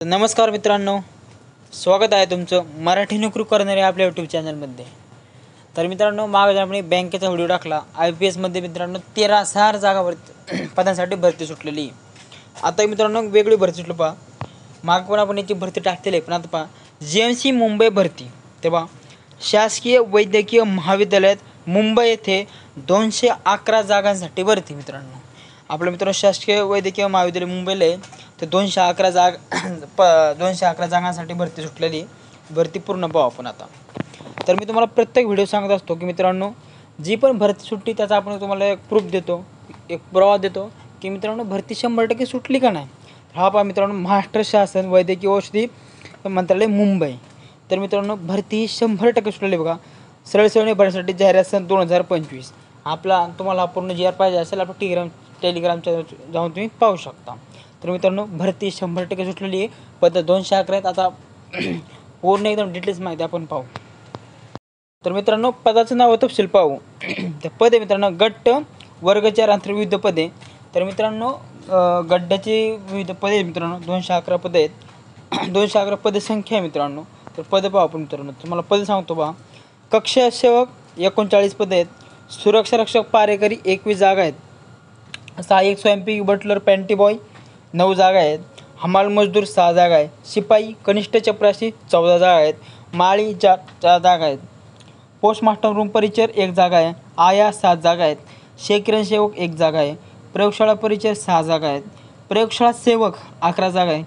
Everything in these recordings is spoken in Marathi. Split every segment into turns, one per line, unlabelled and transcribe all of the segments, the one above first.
तर नमस्कार मित्रांनो, स्वागत आहे तुमचं मराठी नोकरी करणारे आपल्या यूट्यूब चॅनलमध्ये। तर मित्रांनो, मागे आपण बँकेचा व्हिडिओ टाकला। IPS मध्ये मित्रांनो 13,000 जागावर पदांसाठी भरती सुटलेली। आता मित्रांनो वेगळी भरती सुटली पहा। मागे पण आपण याची भरती टाकलेली आहे, पण आता पहा GMC मुंबई भरती। तेव्हा शासकीय वैद्यकीय महाविद्यालयात मुंबई येथे 211 जागांसाठी भरती। मित्रांनो आपल्या मित्रांनो शासकीय वैद्यकीय महाविद्यालय मुंबईला आहे, तर 211 जागांसाठी भरती सुटलेली। भरती पूर्ण पाहू आपण आता। तर मी तुम्हाला प्रत्येक व्हिडिओ सांगत असतो की मित्रांनो, जी पण भरती सुटली त्याचा आपण तुम्हाला एक प्रूफ देतो, एक पुरावा देतो की मित्रांनो भरती 100% सुटली का नाही। हा पहा मित्रांनो, महाराष्ट्र शासन वैद्यकीय औषधी मंत्रालय मुंबई। तर मित्रांनो भरती 100% सुटलेली बघा। सरळ सेवेने भरण्यासाठी जाहिरात सन 2025। आपला तुम्हाला पूर्ण GR पाहिजे असेल आपल्या टेलिग्रामच्या जाऊन तुम्ही पाहू शकता। तर मित्रांनो भरती 100% सुटलेली आहे। पद 211 आहेत। आता पूर्ण एकदम डिटेल्स माहिती आपण पाहू। तर मित्रांनो पदाचं नाव तपशील पाहू। तर पद आहे मित्रांनो गट वर्ग 4 अंतर विविध पदे। तर मित्रांनो गड्ड्याची विविध पदे मित्रांनो 211 पदे आहेत। 211 पदे संख्या आहे मित्रांनो। तर पद पाहू आपण मित्रांनो, तुम्हाला पद सांगतो पहा। कक्ष सेवक 39 पदे आहेत। सुरक्षा रक्षक पारेकरी 21 जागा आहेत। सहाय्यक स्वयंपाकी बटलर पॅन्टी बॉय 9 जागा आहेत। हमाल मजदूर 6 जागा आहे। शिपाई कनिष्ठ चपराशी 14 जागा आहेत। माळी 4 जागा आहेत। पोस्टमास्टर रूम परिचर 1 जागा आहे। आया 7 जागा आहेत। शेकिरण सेवक 1 जागा आहे। प्रयोगशाळा परिचर 6 जागा आहेत। प्रयोगशाळा सेवक 11 जागा आहे।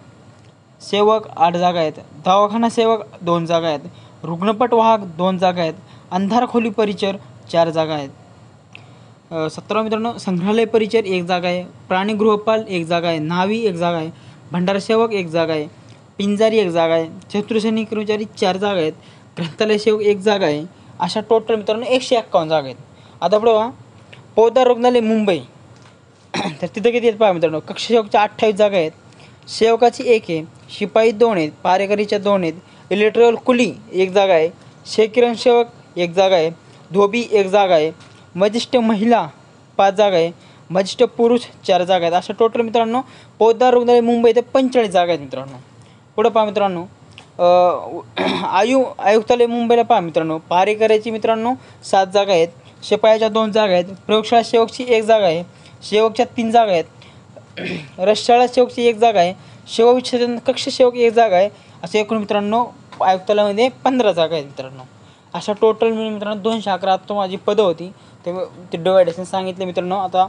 सेवक 8 जागा आहेत। दवाखाना सेवक 2 जागा आहेत। रुग्णपट वाहक 2 जागा आहेत। अंधार खोली परिचर 4 जागा आहेत। 17 मित्रांनो संग्रहालय परिचर 1 जागा आहे। प्राणी गृहपाल 1 जागा आहे। न्हावी 1 जागा आहे। भंडार सेवक 1 जागा आहे। पिंजारी 1 जागा आहे। चतुर्श्रेणी कर्मचारी 4 जागा आहेत। ग्रंथालय सेवक 1 जागा आहे। अशा टोटल मित्रांनो 151 जागा आहेत। आता पुढे पहा पोद्दार रुग्णालय मुंबई। तर तिथं किती आहेत पहा मित्रांनो, कक्ष सेवकच्या 28 जागा आहेत। सेवकाची 1 आहे। शिपाई 2 आहेत। पारेकरीच्या 2 आहेत। इलेक्ट्रिकल कुली 1 जागा आहे। शेकिरण सेवक 1 जागा आहे। धोबी 1 जागा आहे। मजिष्ठ महिला 5 जागा आहे। मजिष्ठ पुरुष 4 जागा आहेत। अशा टोटल मित्रांनो पोद्दार रुग्णालय मुंबई इथे 45 जागा आहेत मित्रांनो। पुढे पहा मित्रांनो आयुक्तालय मुंबईला पहा मित्रांनो, पारेकऱ्याची मित्रांनो 7 जागा आहेत। शिपायाच्या 2 जागा आहेत। प्रयोगशाळा सेवकची 1 जागा आहे। सेवकच्या 3 जागा आहेत। रसशाळा सेवकची 1 जागा आहे। सेवाविच्छेदन कक्ष सेवक 1 जागा आहे। असे एकूण मित्रांनो आयुक्तालयामध्ये 15 जागा आहेत मित्रांनो। अशा टोटल मित्रांनो 211 आता माझी पदं होती ते डिवायडेशन सांगितले मित्रांनो। आता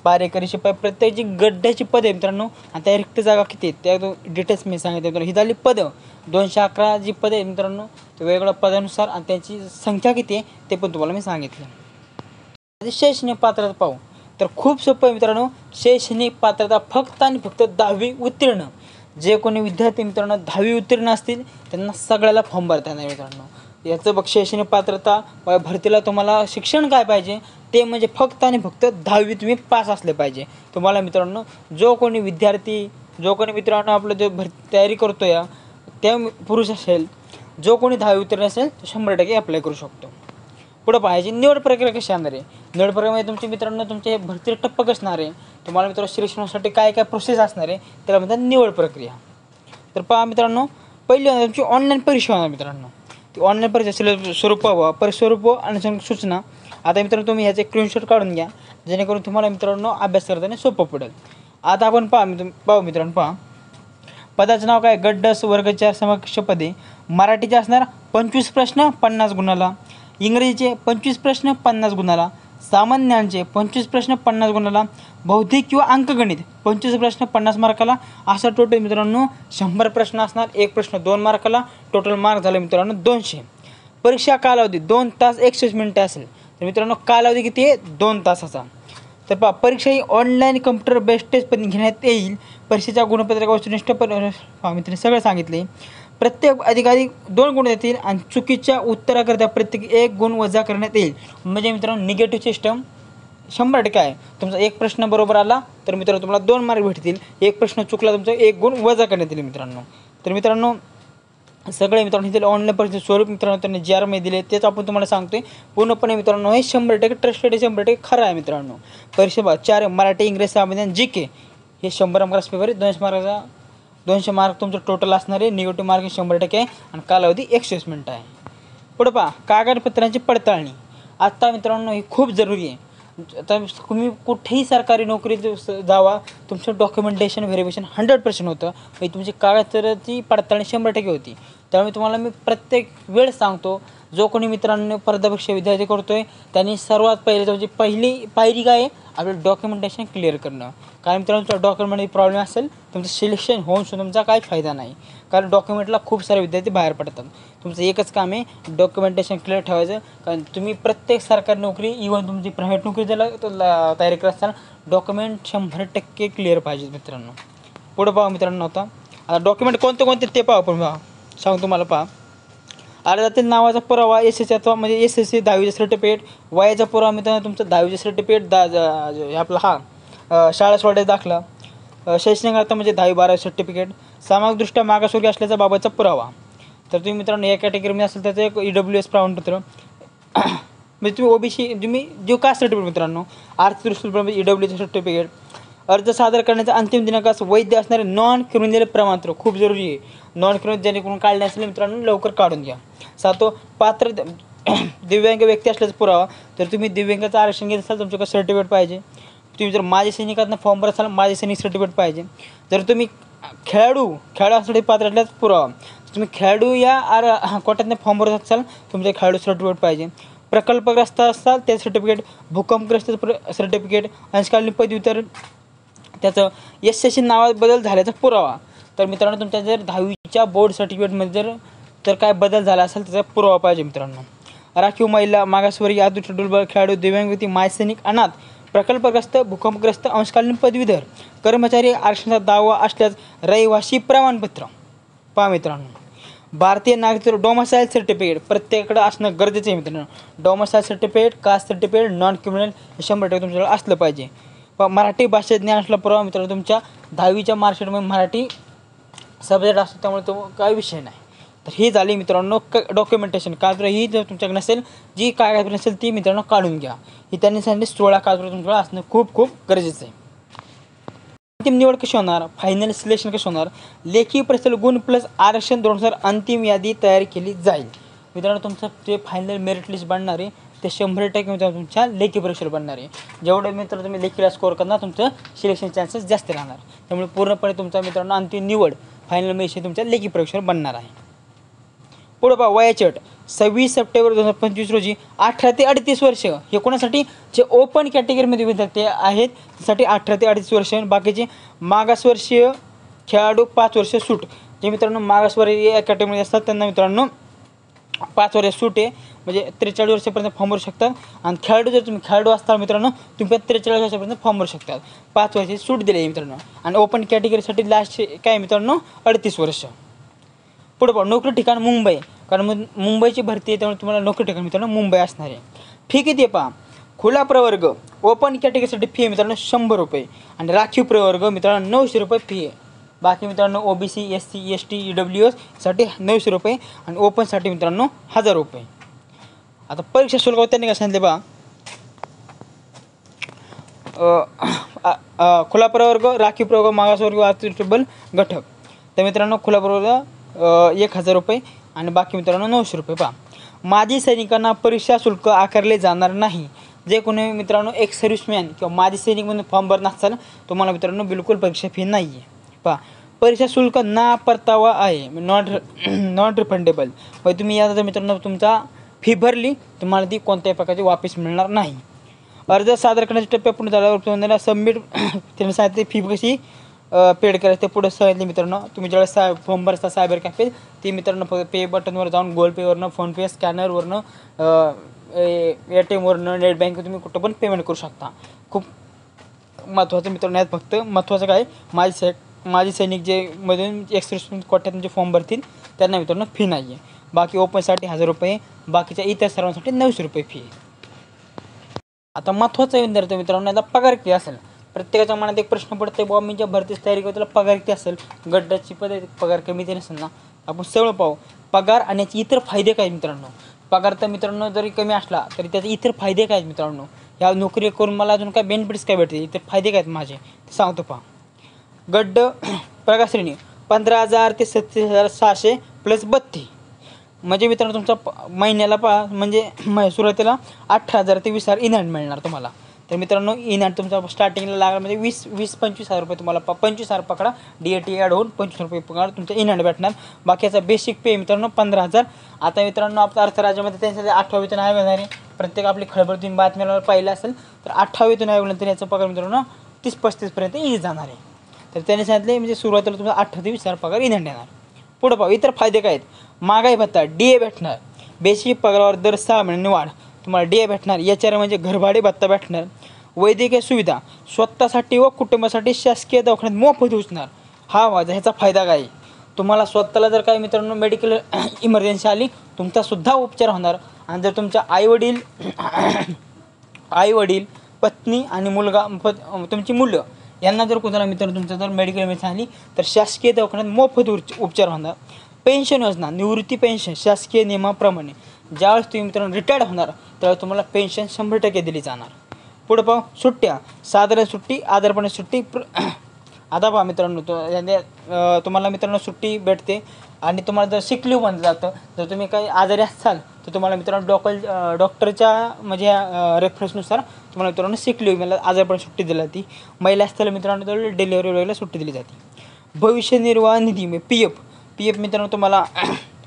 पारेकरी शिपाई प्रत्येक जी गड्ड्याची पदं आहे मित्रांनो, आणि त्या रिक्त जागा किती आहेत त्या डिटेल्स मी सांगितले मित्रांनो। ही झाली पदं 211 जी पदं आहेत मित्रांनो, ते वेगवेगळ्या पदानुसार आणि त्यांची संख्या किती आहे ते पण तुम्हाला मी सांगितलं। शैक्षणिक पात्रता पाहू तर खूप सोपं आहे मित्रांनो। शैक्षणिक पात्रता फक्त आणि फक्त 10वी उत्तीर्ण। जे कोणी विद्यार्थी मित्रांनो 10वी उत्तीर्ण असतील त्यांना सगळ्याला फॉर्म भरता येणार मित्रांनो। याचं बघ शैक्षणिक पात्रता भरतीला तुम्हाला शिक्षण काय पाहिजे ते म्हणजे फक्त आणि फक्त 10वी तुम्ही पास असले पाहिजे तुम्हाला मित्रांनो। जो कोणी विद्यार्थी जो कोणी मित्रांनो आपलं जे भरती तयारी करतो या त्या पुरुष असेल, जो कोणी 10वी उत्तीर्ण असेल तो 100% अप्लाय करू शकतो। पुढे पाहायची निवड प्रक्रिया कशी असणार आहे। निवड प्रक्रियेमध्ये तुमचे मित्रांनो तुमचे भरती टप्पा कसे असणार आहे, तुम्हाला मित्रांनो सिलेक्शनसाठी काय काय प्रोसेस असणार आहे त्याला म्हणतात निवड प्रक्रिया। तर पहा मित्रांनो, पहिली तुमची ऑनलाईन परीक्षा होणार मित्रांनो। ती ऑनलाईन परीक्षा स्वरूप स्वरूप आणि सूचना। आता मित्रांनो तुम्ही ह्याचे स्क्रीनशॉट काढून घ्या जेणेकरून तुम्हाला मित्रांनो अभ्यास करताना सोपं पडेल। आता आपण पाहू मित्रांनो पहा पदाचं नाव काय, गड्डस वर्ग 4 समकक्ष पदे। मराठीचे असणार 25 प्रश्न 50 गुणाला। इंग्रजीचे 25 प्रश्न 50 गुणाला। सामान्यांचे 25 प्रश्न 50 गुणाला। बौद्धिक किंवा अंकगणित 25 प्रश्न 50 मार्काला। असा टोटल मित्रांनो 100 प्रश्न असणार। एक प्रश्न 2 मार्काला। टोटल मार्क झाले मित्रांनो 200। परीक्षा कालावधी 2 तास 61 मिनिटे असेल। तर मित्रांनो कालावधी किती आहे 2 तासाचा। तर पहा परीक्षा ही ऑनलाईन कम्प्युटर बेस्ड टेस्ट पद्धतीने घेण्यात येईल। परीक्षेच्या गुणपत्रिका वस्तुनिष्ठ मित्रांनो सगळं सांगितले। प्रत्येक अधिकाधिक 2 गुण देतील आणि चुकीच्या उत्तराकरिता प्रत्येक 1 गुण वजा करण्यात येईल। म्हणजे मित्रांनो निगेटिव्ह सिस्टम 100% आहे। तुमचा एक प्रश्न बरोबर आला तर मित्रांनो तुम्हाला 2 मार्क भेटतील। एक प्रश्न चुकला तुमचा 1 गुण वजा करण्यात येईल मित्रांनो। तर मित्रांनो सगळे मित्रांनो इथे ऑनलाईन परीक्षेचे स्वरूप मित्रांनो त्यांनी GR मध्ये दिले तेच आपण तुम्हाला सांगतोय पूर्णपणे मित्रांनो। हे 100% ट्रस्टेड 100% खरं आहे मित्रांनो। परीक्षा 4 मराठी इंग्रजी सामान्य GK हे 100 मार्क्स पेपर आहे। 200 मार्काचा 200 मार्क तुमचं टोटल असणार आहे. निगेटिव्ह मार्क 100% आहे आणि कालावधी 120 मिनिटं आहे. पुढे पहा, कागदपत्रांची पडताळणी. आत्ता मित्रांनो ही खूप जरुरी आहे. आता तुम्ही कुठेही सरकारी नोकरी जावा, तुमचं डॉक्युमेंटेशन व्हेरिफिकेशन 100% होतं. म्हणजे तुमची कागदपत्राची पडताळणी 100% होती. त्यामुळे तुम्हाला मी प्रत्येक वेळेस सांगतो, जो कोणी मित्रांनो स्पर्धापरीक्षा विद्यार्थी करतो आहे त्यांनी सर्वात पहिले म्हणजे पहिली पायरी काय आहे, आपलं डॉक्युमेंटेशन क्लिअर करणं. कारण मित्रांनो तुमच्या डॉक्युमेंटमध्ये प्रॉब्लेम असेल, तुमचं सिलेक्शन होऊन सुद्धा तुमचा काही फायदा नाही. कारण डॉक्युमेंटला खूप सारे विद्यार्थी बाहेर पडतात. तुमचं एकच काम आहे डॉक्युमेंटेशन क्लिअर ठेवायचं. कारण तुम्ही प्रत्येक सरकारी नोकरी, इव्हन तुमची प्रायव्हेट नोकरी ज्याला तयारी करत असाल, डॉक्युमेंट 100% क्लिअर पाहिजे मित्रांनो. पुढं पहा मित्रांनो, आता डॉक्युमेंट कोणते कोणते ते पहा. आपण पहा सांगतो तुम्हाला. पहा, अर्जातील नावाचा पुरावा, SSC अथवा म्हणजे SSC 10वीचं सर्टिफिकेट, वयाचा पुरावा मित्रांनो तुमचं 10वीचं सर्टिफिकेट, आपला शाळा सोडायचा दाखला, शैक्षणिक अर्थ म्हणजे 10वी 12वी सर्टिफिकेट, सामाजिकदृष्ट्या मागासवर्गीय असल्याचा बाबतचा पुरावा. तर तुम्ही मित्रांनो या कॅटेगरीमध्ये असेल त्याचं एक EWS प्रमाणपत्र, म्हणजे तुम्ही OBC तुम्ही जो कास्ट सर्टिफिकेट मित्रांनो, आर्थिकदृष्ट्या म्हणजे EWS सर्टिफिकेट, अर्ज सादर करण्याचा अंतिम दिनांकास वैध असणारे नॉन क्रिमिनल प्रमाणपत्र खूप जरुरी आहे. नॉन क्रिमिनल जेणेकरून काढले असेल मित्रांनो लवकर काढून घ्या. सातो पात्र दिव्यांग व्यक्ती असल्याचा पुरावा. तर तुम्ही दिव्यांगाचं आरक्षण घेत असाल तुमच्याकडे सर्टिफिकेट पाहिजे. तुम्ही जर माजी सैनिकांना फॉर्म भरत असाल माजी सैनिक सर्टिफिकेट पाहिजे. जर तुम्ही खेळासाठी पात्र असल्याचा पुरावा. तुम्ही खेळाडू या कोट्यातनं फॉर्म भरत असाल तुमचं खेळाडू सर्टिफिकेट पाहिजे. प्रकल्पग्रस्त असाल ते सर्टिफिकेट, भूकंपग्रस्त सर्टिफिकेट, अंशकालीन पदव्युत्तर त्याचं SSC नावात बदल झाल्याचा पुरावा. तर मित्रांनो तुमच्या जर 10वीच्या बोर्ड सर्टिफिकेटमध्ये जर काय बदल झाला असेल त्याचा पुरावा पाहिजे मित्रांनो. राखीव महिला, मागासवर्गीय, आदिवासी दुर्बल, खेळाडू, दिव्यांग व्यक्ती, माजी सैनिक, अनाथ, प्रकल्पग्रस्त, भूकंपग्रस्त, अंशकालीन पदवीधर, कर्मचारी आरक्षणाचा दावा असल्यास रहिवासी प्रमाणपत्र. पहा मित्रांनो, भारतीय नागरिकत्व डोमासाईल सर्टिफिकेट प्रत्येकाकडे असणं गरजेचं आहे मित्रांनो. Domicile certificate, caste certificate, non criminal हे 100% तुमच्याकडे असलं पाहिजे. मराठी भाषेत ज्ञान असला पुरावा मित्रांनो. तुमच्या 10वीच्या मार्कशीटमध्ये मराठी सब्जेक्ट असतो त्यामुळे तो काही विषय नाही. तर ही झाली मित्रांनो डॉक्युमेंटेशन. कागदपत्र ही जर तुमच्याकडे नसेल, जी कागदपत्र नसेल ती मित्रांनो काढून घ्या. ही त्यांनी सांगितले 16 कागदपत्र तुमच्याकडे असणं खूप खूप गरजेचं आहे. अंतिम निवड कशी होणार, फायनल सिलेक्शन कसं होणार, लेखी परीक्षेला गुण प्लस आरक्षण धोरणानुसार अंतिम यादी तयार केली जाईल. मित्रांनो तुमचं जे फायनल मेरिट लिस्ट बनणार आहे ते 100% मित्रांनो तुमच्या लेखी परीक्षेला बनणार आहे. जेवढे मित्र तुम्ही लेखीला स्कोअर करणार तुमचं सिलेक्शन चान्सेस जास्त राहणार. त्यामुळे पूर्णपणे तुमचा मित्रांनो अंतिम निवड फायनल मेरिट तुमच्या लेखी परीक्षेवर बनणार आहे. पुढं पहा, वयाची अट 26 सप्टेंबर 2025 रोजी 18 ते 38 वर्ष. हे कोणासाठी, जे ओपन कॅटेगरीमध्ये विद्यार्थी आहेत त्यासाठी 18 ते 38 वर्ष. बाकीचे मागासवर्गीय खेळाडू 5 वर्ष सूट. जे मित्रांनो मागासवर्गीय कॅटेगरीमध्ये असतात त्यांना मित्रांनो 5 वर्ष सूट आहे. म्हणजे 43 वर्षापर्यंत फॉर्म भरू शकतात. आणि खेळाडू जर तुम्ही खेळाडू असताल मित्रांनो तुम्ही 43 वर्षापर्यंत फॉर्म भरू शकतात. 5 वर्षाची सूट दिली आहे मित्रांनो. आणि ओपन कॅटेगरीसाठी लास्ट काय मित्रांनो 38 वर्ष. पुढे पहा, नोकरी ठिकाण मुंबई. कारण मुंबईची भरती आहे त्यामुळे तुम्हाला नोकरी ठिकाण मित्रांनो मुंबई असणार आहे. फी किती आहे पहा, खुला प्रवर्ग ओपन कॅटेगरीसाठी फी आहे मित्रांनो 100 रुपये. आणि राखीव प्रवर्ग मित्रांनो 900 रुपये फी आहे. बाकी मित्रांनो OBC, SC, ST, EWS साठी 900 रुपये आणि ओपनसाठी मित्रांनो 1000 रुपये. आता परीक्षा शुल्क त्यांनी काय सांगितले पहा, खुला प्रवर्ग, राखीव प्रवर्ग, मागासवर्ग, आर्थिक घटक. तर मित्रांनो खुला प्रवर्ग 1000 रुपये आणि बाकी मित्रांनो 900 रुपये. पहा, माजी सैनिकांना परीक्षा शुल्क आकारले जाणार नाही. जे कोणी मित्रांनो एक सर्व्हिसमॅन किंवा माजी सैनिक म्हणून फॉर्म भरत नसाल तुम्हाला मित्रांनो बिलकुल परीक्षा फी नाही आहे. पहा, परीक्षा शुल्क ना परतावा आहे, नॉन रिफंडेबल. म्हणजे तुम्ही याचा मित्रांनो तुमचा फी भरली तुम्हाला ती कोणत्याही प्रकारची वापस मिळणार नाही. अर्ज सादर करण्याच्या टप्प्या पूर्ण झाल्यावर सबमिट त्यांनी सांगितले फी कशी पेड करायचं ते पुढे सांगितले मित्रांनो. तुम्ही ज्यावेळेस फॉर्म भरता सायबर कॅफे ती मित्रांनो पे बटनवर जाऊन गुगल पेवरनं, फोनपे, स्कॅनरवरनं, ATMवरनं, नेट बँक तुम्ही कुठं पण पेमेंट करू शकता. खूप महत्त्वाचं मित्रांनो यात फक्त महत्त्वाचं काय, माजी सैनिक जे मधून एक्सप्रेस कोट्यातून जे फॉर्म भरतील त्यांना मित्रांनो फी नाही आहे. बाकी ओपनसाठी 1000 रुपये, बाकीच्या इतर सर्वांसाठी 900 रुपये फी आहे. आता महत्त्वाचा विद्यार्थी मित्रांनो याचा पगार किती असेल. प्रत्येकाच्या मनात एक प्रश्न पडतो, बाबा मी ज्या भरतीची तयारी करतो त्याला पगार किती असेल. गड्डाची पगार कमी ते नसेल ना. आपण सगळं पाहू पगार आणि याचे इतर फायदे काय मित्रांनो. पगार तर मित्रांनो जरी कमी असला तरी त्याचे इतर फायदे काय मित्रांनो. या नोकरी करून मला अजून काय बेनिफिट्स काय भेटते, इतर फायदे काय आहेत माझे ते सांगतो. पहा, गड्ड पगार श्रेणी 15,000 ते 37,600 प्लस 32, म्हणजे मित्रांनो तुमचा महिन्याला म्हणजे सुरुवातीला 18,000 ते 20,000 इन हँड मिळणार तुम्हाला. तर मित्रांनो इन हँड तुमचा स्टार्टिंगला लागला म्हणजे 20-25,000 रुपये तुम्हाला 25,000 पकडा, DAT ॲड होऊन 25,000 रुपये पकडा तुमचा इन हँड भेटणार. बाकीचा बेसिक पे मित्रांनो 15,000. आता मित्रांनो आपल्या अर्थ राज्यामध्ये त्यांच्या 8वा वेतन आयोग येणार आहे. प्रत्येक आपली खळबळतीन बातम्याला पाहिलं असेल तर 8वा वेतन आयोगानंतर याचा पगार मित्रांनो 30-35पर्यंत इजी जाणार आहे. तर त्याने सांगितले म्हणजे सुरुवातीला तुमचा 18 ते 20,000 पगार इन हँड येणार. पुढं पाहू इतर फायदे काय आहेत. महागाई भत्ता DA भेटणार. बेसिक पगारावर दर 6 महिन्यांनी वाढ तुम्हाला DA भेटणार. याच्यावर म्हणजे घरभाडे भत्ता भेटणार. वैद्यकीय सुविधा स्वतःसाठी व कुटुंबासाठी शासकीय दवाखान्यात मोफत उचणार. हा माझा ह्याचा फायदा काय, तुम्हाला स्वतःला जर काय मित्रांनो मेडिकल इमर्जन्सी आली तुमचासुद्धा उपचार होणार. आणि जर तुमच्या आईवडील पत्नी आणि मुलगा तुमची मुलं यांना जर कोणाला मित्रांनो तुमचं जर मेडिकल इमर्जन्सी आली तर शासकीय दवाखान्यात मोफत उपचार होणार. पेन्शन योजना निवृत्ती पेन्शन शासकीय नियमाप्रमाणे ज्यावेळेस तुम्ही मित्रांनो रिटायर्ड होणार त्यावेळेस तुम्हाला पेन्शन 100% दिली जाणार. पुढं पाहू सुट्ट्या साधारण सुट्टी आजारपणी सुट्टी आता पहा मित्रांनो तुम्हाला मित्रांनो सुट्टी भेटते. आणि तुम्हाला जर सिक लीव्ह बनलं जातं, जर तुम्ही काही आजारी असाल तर तुम्हाला मित्रांनो डॉक्टरच्या म्हणजे रेफरन्सनुसार तुम्हाला मित्रांनो सिक लीव्ह मला आजारपणी सुट्टी दिली जाते. महिला असताना मित्रांनो तर डिलिव्हरी वेळेला सुट्टी दिली जाते. भविष्य निर्वाह निधी PF मित्रांनो तुम्हाला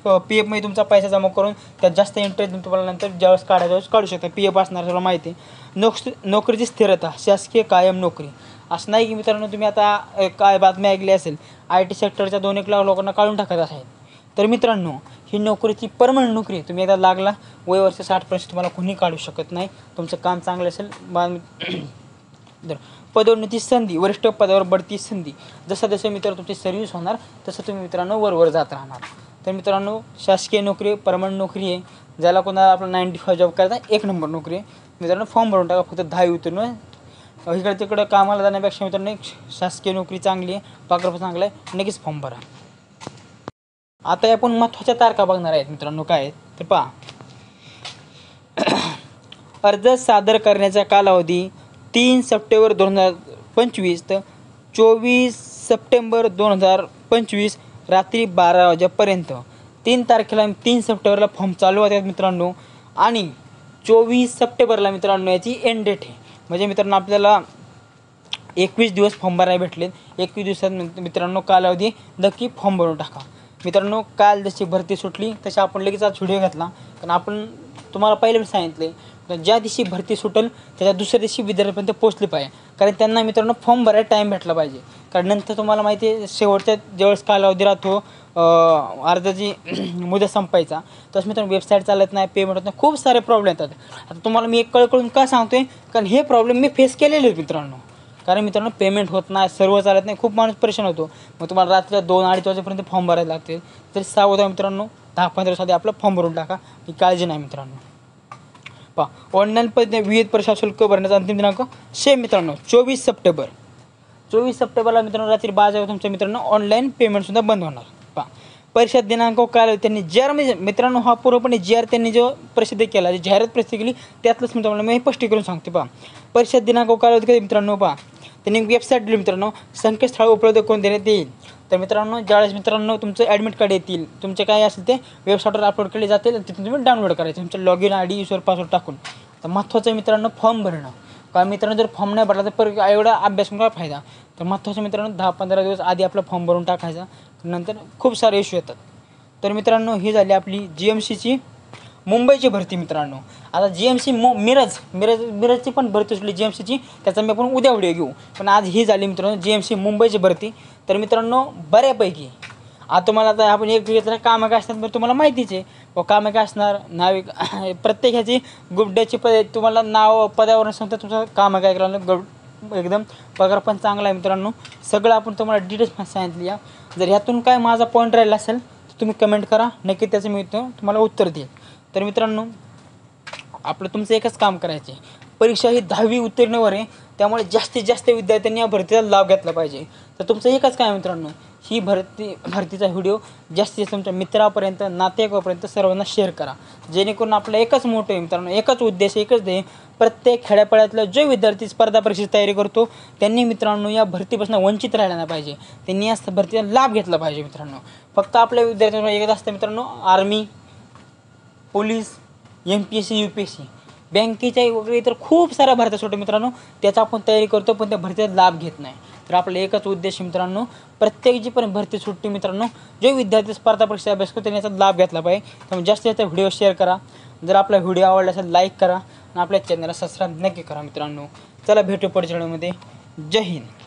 PFमध्ये तुमचा पैसा जमा करून त्यात जास्त इंटरेस्ट देऊन तुम्हाला नंतर ज्यावेळेस काढायचं काढू शकता. PF असणार तुला माहिती आहे. नोकरीची स्थिरता शासकीय कायम नोकरी असं नाही की मित्रांनो तुम्ही आता काय बातमी ऐकली असेल IT सेक्टरच्या 2-1 लाख लोकांना काढून टाकत असेल. तर मित्रांनो ही नोकरीची परमनंट नोकरी आहे. तुम्ही एकदा लागला वय वर्ष 60पर्यंत तुम्हाला कोणी काढू शकत नाही. तुमचं काम चांगलं असेल तर पदोन्नती संधी वरिष्ठ पदावर बढती संधी जसं जसं मित्रांनो तुमची सर्व्हिस होणार तसं तुम्ही मित्रांनो वर जात राहणार. तर मित्रांनो शासकीय नोकरी परमनंट नोकरी आहे. ज्याला कोणाला आपला 9 to 5 जॉब करायचा 1 नंबर नोकरी आहे. मित्रांनो फॉर्म भरून टाका. फक्त 10वी उतरून इकडे तिकडं कामाला जाण्यापेक्षा मित्रांनो एक शासकीय नोकरी चांगली आहे, पगार पण चांगला आहे. नक्कीच फॉर्म भरा. आता आपण महत्त्वाच्या तारखा बघणार आहेत मित्रांनो काय आहेत तर पहा. अर्ज सादर करण्याचा कालावधी 3 सप्टेंबर 2025 तर 24 सप्टेंबर 2025 रात्री 12 वाजेपर्यंत. 3 तारखेला 3 सप्टेंबरला फॉर्म चालू होतात मित्रांनो. आणि 24 सप्टेंबरला मित्रांनो याची एंड डेट आहे. म्हणजे मित्रांनो आपल्याला 21 दिवस फॉर्म भरायला भेटले. 21 दिवसात मित्रांनो कालावधी नक्की फॉर्म भरून टाका. मित्रांनो काल जशी भरती सुटली तशी आपण लगेच आज व्हिडिओ घेतला. कारण आपण तुम्हाला पहिले पण सांगितले ज्या दिवशी भरती सुटेल त्याच्या दुसऱ्या दिवशी विद्यार्थ्यांपर्यंत पोहोचली पाहिजे. कारण त्यांना मित्रांनो फॉर्म भरायला टाईम भेटला पाहिजे. कारण नंतर तुम्हाला माहिती आहे शेवटच्या ज्यावेळेस कालावधी राहतो अर्जाची मुदत संपायचा तसं मित्रांनो वेबसाईट चालत नाही, पेमेंट होत नाही, खूप सारे प्रॉब्लेम येतात. आता तुम्हाला मी एक कळकळून का सांगतो आहे कारण हे प्रॉब्लेम मी फेस केलेले आहेत मित्रांनो. कारण मित्रांनो पेमेंट होत नाही, सर्व चालत नाही, खूप माणूस परेशान होतो. मग तुम्हाला रात्रीच्या 2-2:30 वाजेपर्यंत फॉर्म भरायला लागते. तरी सावधा मित्रांनो 10-15 दिवसात आपला फॉर्म भरून टाका. ही काळजी नाही मित्रांनो. पहा ऑनलाईन पद्धतीने विविध परीक्षा शुल्क भरण्याचा अंतिम दिनांक सेम मित्रांनो 24 सप्टेंबर. 24 सप्टेंबरला मित्रांनो रात्री 12 वाजेवर तुमच्या मित्रांनो ऑनलाईन पेमेंटसुद्धा बंद होणार. पहा परीक्षा दिनांक काय त्यांनी म्हणजे मित्रांनो हा पूर्वपणे त्यांनी जो प्रसिद्ध केला जी जाहिरात प्रसिद्ध केली त्यातलंच मित्रांनो मी स्पष्टीकरण सांगते. पहा परीक्षा दिनांक कालावधी कधी मित्रांनो पहा त्यांनी वेबसाईट दिली मित्रांनो संकेतस्थळ उपलब्ध करून देण्यात येईल. तर मित्रांनो ज्यावेळेस मित्रांनो तुमचं ॲडमिट कार्ड येतील तुमचे काय असेल ते वेबसाईटवर अपलोड केले जातील तिथून तुम्ही डाउनलोड करायचे तुमचं लॉगिन ID यूजर पासवर्ड टाकून. तर महत्त्वाचं मित्रांनो फॉर्म भरणं. कारण मित्रांनो जर फॉर्म नाही भरला तर परत एवढा अभ्यास करून काय फायदा. तर महत्त्वाचं मित्रांनो 10-15 दिवस आधी आपला फॉर्म भरून टाकायचा नंतर खूप सारे इश्यू येतात. तर मित्रांनो ही झाली आपली GMCची मुंबईची भरती मित्रांनो. आता GMC मिरजची पण भरती सुटली GMCची त्याचा मी आपण उद्या व्हिडिओ घेऊ. पण आज ही झाली मित्रांनो GMC मुंबईची भरती. तर मित्रांनो बऱ्यापैकी आता तुम्हाला आता आपण एक घेतलं कामं काय असतात बरं तुम्हाला माहितीच आहे व कामं काय असणार नाविक प्रत्येक ह्याची गुड्ड्याची तुम्हाला नाव पदावरून सांगता तुमचं कामं काय करायला एकदम पगार पण चांगला आहे मित्रांनो. सगळं आपण तुम्हाला डिटेल्स सांगितली या. जर ह्यातून काय माझा पॉईंट राहिला असेल तर तुम्ही कमेंट करा नक्की त्याचं मी तुम्हाला उत्तर देईल. तर मित्रांनो आपलं तुमचं एकच काम करायचं आहे. परीक्षा ही 10वी उत्तीर्णवर आहे त्यामुळे जास्तीत जास्त विद्यार्थ्यांनी या भरतीचा लाभ घेतला पाहिजे. तर तुमचं एकच काय मित्रांनो ही भरतीचा व्हिडिओ जास्तीत जास्त तुमच्या मित्रापर्यंत, नातेवाईकापर्यंत सर्वांना शेअर करा, जेणेकरून आपलं एकच मोठं आहे मित्रांनो, एकच उद्देश, एकच ध्येय. प्रत्येक खेड्यापाड्यातला जो विद्यार्थी स्पर्धा परीक्षेची तयारी करतो त्यांनी मित्रांनो या भरतीपासून वंचित राहिला नाही पाहिजे, त्यांनी या भरतीचा लाभ घेतला पाहिजे मित्रांनो. फक्त आपल्या विद्यार्थ्यांना एकच असतं मित्रांनो, आर्मी, पोलीस, MPSC, UPSC, बँकेच्या वगैरे इतर खूप साऱ्या भरत्या सोडतो मित्रांनो, त्याचा आपण तयारी करतो पण त्या भरतीचा लाभ घेत नाही. तर आपला एकच उद्देश मित्रांनो, प्रत्येक जी पण भरती सुट्टी मित्रांनो, जे विद्यार्थी स्पर्धा परीक्षा अभ्यास करतो त्यांनी याचा लाभ घेतला पाहिजे. त्यामुळे जास्तीत जास्त व्हिडिओ शेअर करा. जर आपला व्हिडिओ आवडला असेल लाईक करा आणि आपल्या चॅनलला सबस्क्राईब नक्की करा मित्रांनो. चला भेटू पुढच्या व्हिडिओमध्ये. जय हिंद.